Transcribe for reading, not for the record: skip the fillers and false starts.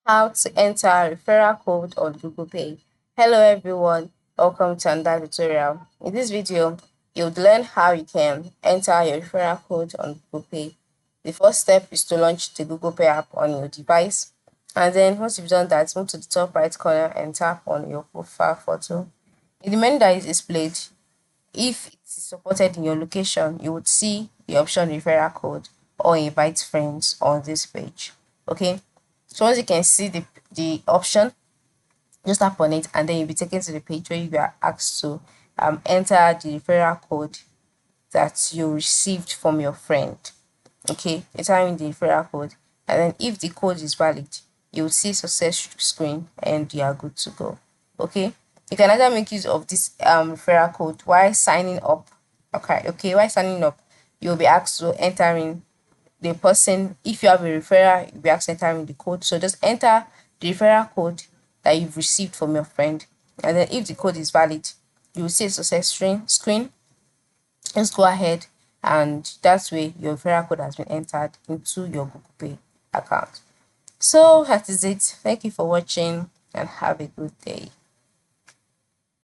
How to enter referral code on Google Pay. Hello everyone, welcome to another tutorial. In this video, you'll learn how you can enter your referral code on Google Pay. The first step is to launch the Google Pay app on your device, and then once you've done that, move to the top right corner and tap on your profile photo. In the menu that is displayed, if it is supported in your location, you would see the option referral code or invite friends on this page. Okay, so once you can see the option, just tap on it and then you'll be taken to the page where you are asked to enter the referral code that you received from your friend. Okay, enter in the referral code, and then if the code is valid, you will see success screen and you are good to go. Okay, you can either make use of this referral code while signing up. Okay, while signing up, you'll be asked to enter in the person. If you have a referral, you'll be asked to enter in the code. So just enter the referral code that you've received from your friend, and then if the code is valid, you will see a success screen. Let's go ahead, and that way your referral code has been entered into your Google Pay account. So that is it. Thank you for watching and have a good day.